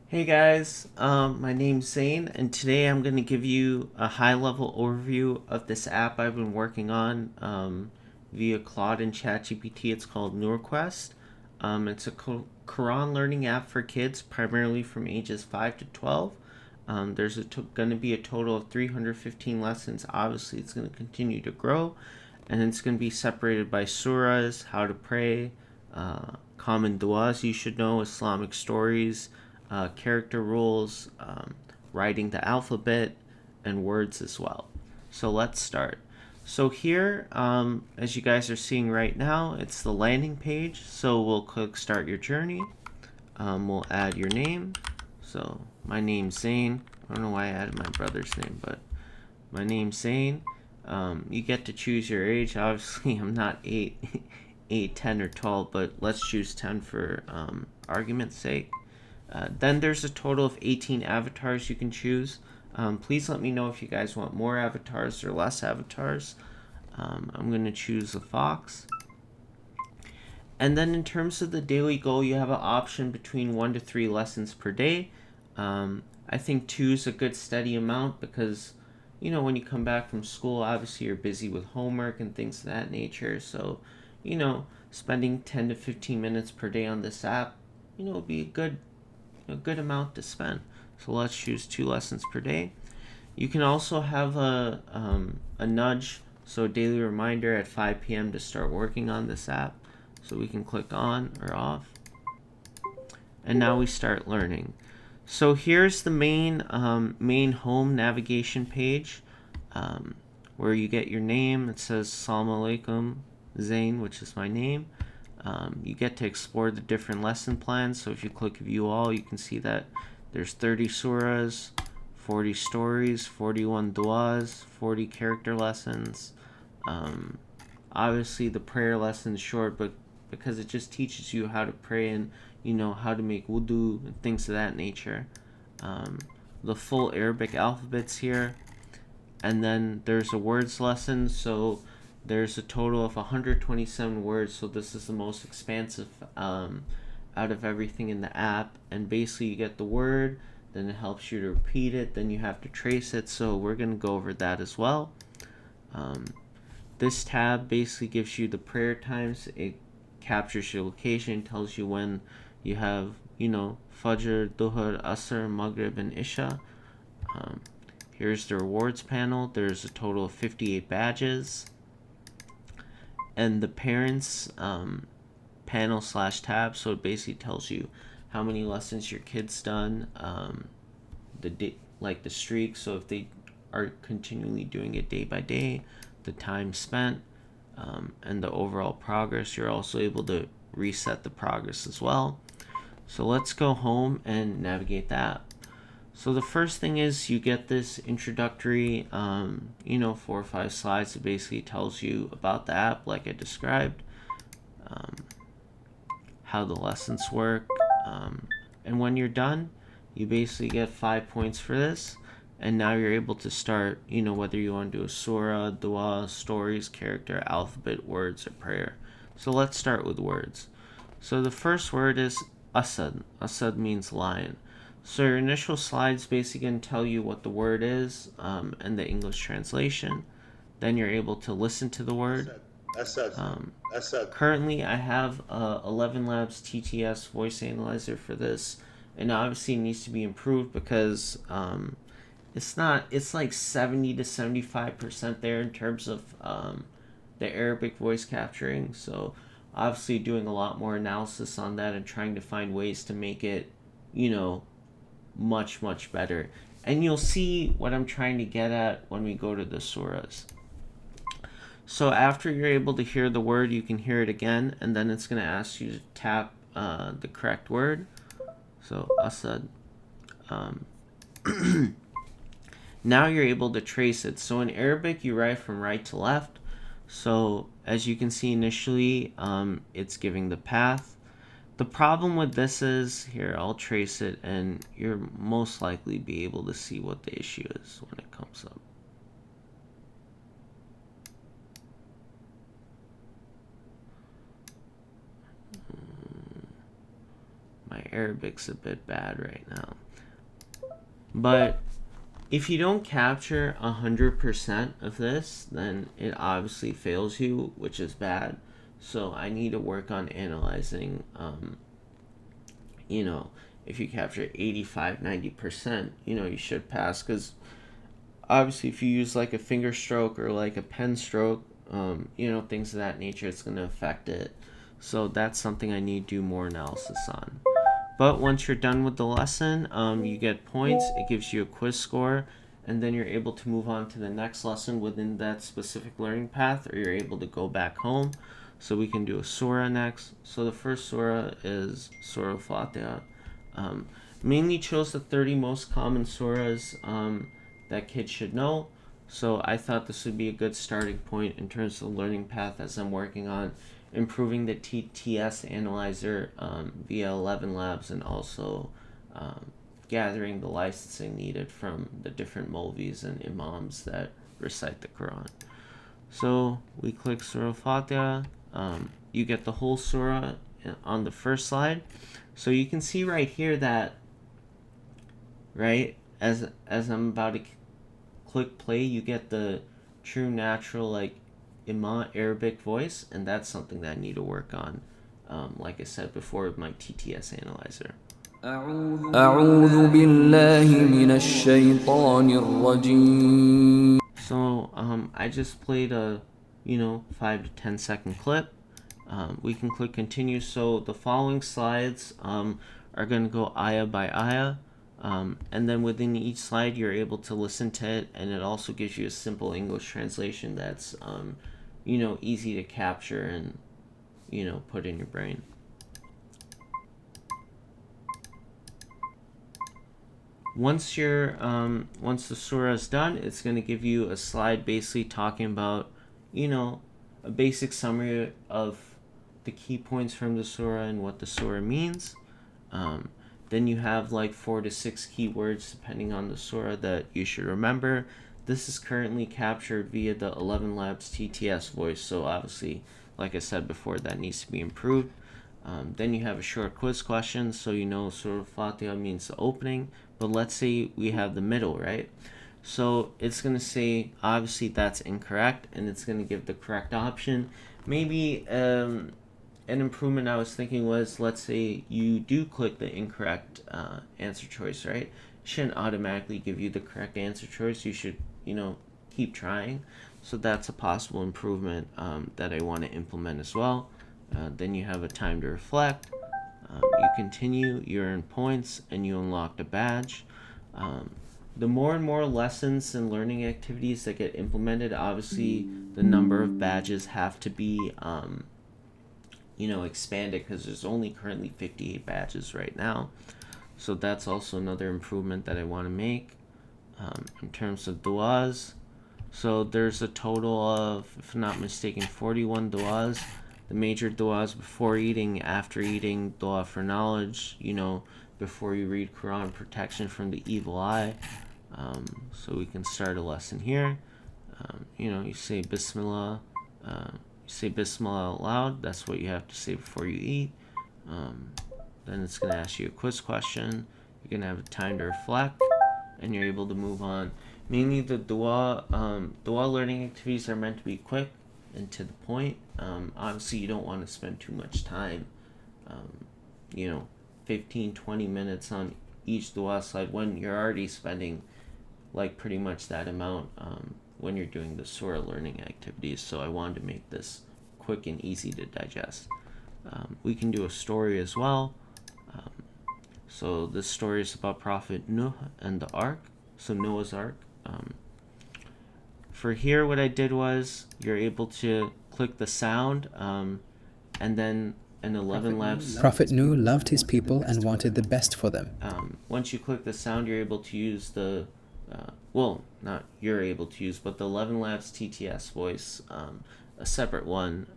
Hey guys, my name's Zane, and today I'm going to give you a high-level overview of this app I've been working on via Claude and ChatGPT. It's called NoorQuest. It's a Quran learning app for kids, primarily from ages 5 to 12. There's going to be a total of 315 lessons. Obviously, it's going to continue to grow, and it's going to be separated by surahs, how to pray, common du'as you should know, Islamic stories, character rules, writing the alphabet, and words as well. So let's start. So here, as you guys are seeing right now, it's the landing page. So we'll click Start Your Journey. We'll add your name. So my name's Zane. I don't know why I added my brother's name, but my name's Zane. You get to choose your age. Obviously, I'm not 8, 10, or 12, but let's choose 10 for argument's sake. Then there's a total of 18 avatars you can choose. Please let me know if you guys want more avatars or less avatars. I'm going to choose the fox. And then in terms of the daily goal, you have an option between 1 to 3 lessons per day. I think 2 is a good steady amount because, when you come back from school, obviously you're busy with homework and things of that nature. So, spending 10 to 15 minutes per day on this app, would be a good amount to spend. So let's choose 2 lessons per day. You can also have a nudge, so a daily reminder at 5 p.m. to start working on this app. So we can click on or off. And now we start learning. So here's the main home navigation page where you get your name. It says Assalamu alaikum Zain, which is my name. You get to explore the different lesson plans. So if you click view all, you can see that there's 30 surahs, 40 stories, 41 du'as, 40 character lessons. Obviously the prayer lesson is short, but because it just teaches you how to pray and how to make wudu and things of that nature. The full Arabic alphabet's here, and then there's a words lesson. So there's a total of 127 words, so this is the most expansive out of everything in the app. And basically you get the word, then it helps you to repeat it, then you have to trace it. So we're going to go over that as well. This tab basically gives you the prayer times. It captures your location, tells you when you have, Fajr, Dhuhr, Asr, Maghrib, and Isha. Here's the rewards panel. There's a total of 58 badges. And the parents panel / tab, so it basically tells you how many lessons your kid's done, the streak. So if they are continually doing it day by day, the time spent, and the overall progress. You're also able to reset the progress as well. So let's go home and navigate that. So the first thing is you get this introductory, 4 or 5 slides. It basically tells you about the app, like I described, how the lessons work, and when you're done, you basically get 5 points for this. And now you're able to start, whether you want to do a surah, dua, stories, character, alphabet, words, or prayer. So let's start with words. So the first word is asad. Asad means lion. So your initial slide's basically going to tell you what the word is and the English translation. Then you're able to listen to the word. Currently, I have 11 Labs TTS voice analyzer for this, and obviously it needs to be improved because it's like 70 to 75% there in terms of the Arabic voice capturing. So obviously doing a lot more analysis on that and trying to find ways to make it, much better. And you'll see what I'm trying to get at when we go to the surahs. So after you're able to hear the word, you can hear it again, and then it's going to ask you to tap the correct word. So asad. Now you're able to trace it. So in Arabic, you write from right to left. So as you can see initially, it's giving the path. The problem with this is, here, I'll trace it, and you'll most likely be able to see what the issue is when it comes up. My Arabic's a bit bad right now. But if you don't capture 100% of this, then it obviously fails you, which is bad. So I need to work on analyzing, if you capture 85, 90%, you should pass. Because obviously if you use like a finger stroke or like a pen stroke, things of that nature, it's going to affect it. So that's something I need to do more analysis on. But once you're done with the lesson, you get points. It gives you a quiz score, and then you're able to move on to the next lesson within that specific learning path, or you're able to go back home. So we can do a surah next. So the first surah is Surah Al-Fatiha. Mainly chose the 30 most common surahs that kids should know. So I thought this would be a good starting point in terms of the learning path as I'm working on improving the TTS analyzer via 11 labs, and also gathering the licensing needed from the different Molvis and Imams that recite the Quran. So we click Surah Fatiha. You get the whole surah on the first slide. So you can see right here that, right, as I'm about to click play, you get the true natural like Imam Arabic voice, and that's something that I need to work on, like I said before, with my TTS analyzer. أعوذ بالله من الشيطان الرجيم. So I just played a 5 to 10 second clip. We can click continue. So the following slides are going to go ayah by ayah, and then within each slide you're able to listen to it, and it also gives you a simple English translation that's easy to capture and put in your brain. Once the surah is done, it's going to give you a slide basically talking about a basic summary of the key points from the surah and what the surah means. Then you have like 4 to 6 keywords depending on the surah that you should remember. This is currently captured via the 11 Labs TTS voice, so obviously, like I said before, that needs to be improved. Then you have a short quiz question, so Surah Fatiha means the opening, but let's say we have the middle, right? So it's going to say, obviously that's incorrect, and it's going to give the correct option. Maybe an improvement I was thinking was, let's say you do click the incorrect answer choice, right? It shouldn't automatically give you the correct answer choice. You should, keep trying. So that's a possible improvement that I want to implement as well. Then you have a time to reflect. You continue, you earn points, and you unlock the badge. The more and more lessons and learning activities that get implemented, obviously the number of badges have to be expanded, because there's only currently 58 badges right now. So that's also another improvement that I want to make. In terms of du'as, so there's a total of, if I'm not mistaken, 41 du'as. The major du'as: before eating, after eating, du'a for knowledge, before you read Quran, protection from the evil eye. So we can start a lesson here. You say Bismillah. You say Bismillah out loud. That's what you have to say before you eat. Then it's going to ask you a quiz question. You're going to have time to reflect, and you're able to move on. Mainly the dua learning activities are meant to be quick and to the point. Obviously you don't want to spend too much time, 15-20 minutes on each dua slide when you're already spending like pretty much that amount when you're doing the surah learning activities. So I wanted to make this quick and easy to digest. We can do a story as well. So this story is about Prophet Nuh and the Ark. So Noah's Ark. For here, what I did was, you're able to click the sound, and then an 11 Labs. Prophet Nuh loved his people and wanted the best for them. Once you click the sound, you're able to use the, not you're able to use, but the 11 Labs TTS voice, a separate one,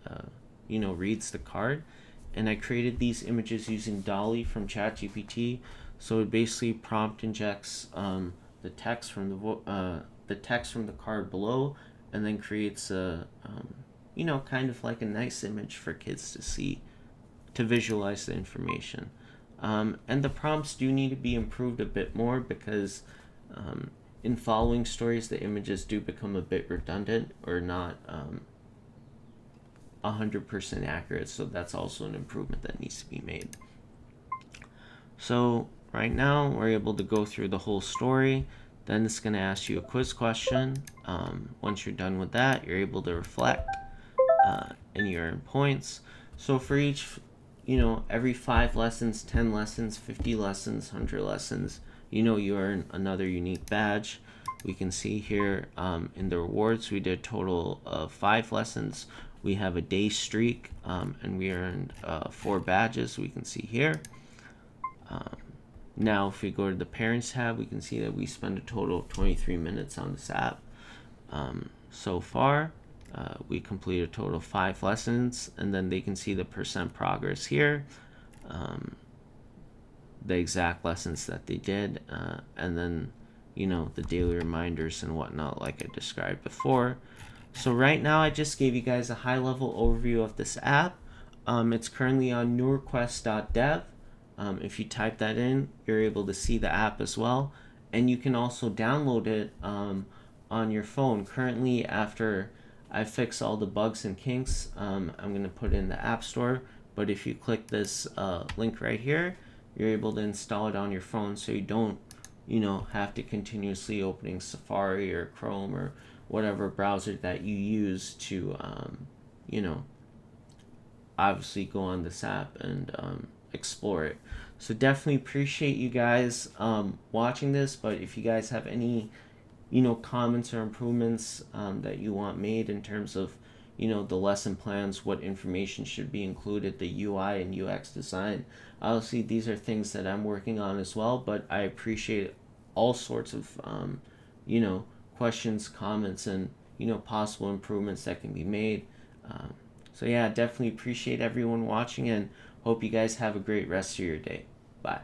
reads the card. And I created these images using Dolly from ChatGPT. So it basically prompt injects the text from the card below, and then creates a kind of like a nice image for kids to see, to visualize the information. And the prompts do need to be improved a bit more because in following stories, the images do become a bit redundant or not 100% accurate. So that's also an improvement that needs to be made. So right now, we're able to go through the whole story. Then it's going to ask you a quiz question. Once you're done with that, you're able to reflect and you earn points. So for each, every 5 lessons, 10 lessons, 50 lessons, 100 lessons, you earn another unique badge. We can see here in the rewards, we did a total of 5 lessons. We have a day streak, and we earned 4 badges. We can see here. Now, if we go to the Parents tab, we can see that we spend a total of 23 minutes on this app. So far, we completed a total of 5 lessons, and then they can see the percent progress here, the exact lessons that they did, and then, the daily reminders and whatnot, like I described before. So right now, I just gave you guys a high-level overview of this app. It's currently on NoorQuest.dev. If you type that in, you're able to see the app as well. And you can also download it on your phone. Currently, after I fix all the bugs and kinks, I'm going to put it in the App Store. But if you click this link right here, you're able to install it on your phone so you don't, have to continuously opening Safari or Chrome or whatever browser that you use to, obviously go on this app and explore it. So definitely appreciate you guys watching this, but if you guys have any comments or improvements that you want made in terms of the lesson plans, what information should be included, the UI and UX design, obviously these are things that I'm working on as well, but I appreciate all sorts of questions, comments, and possible improvements that can be made. So yeah, definitely appreciate everyone watching and hope you guys have a great rest of your day. Bye.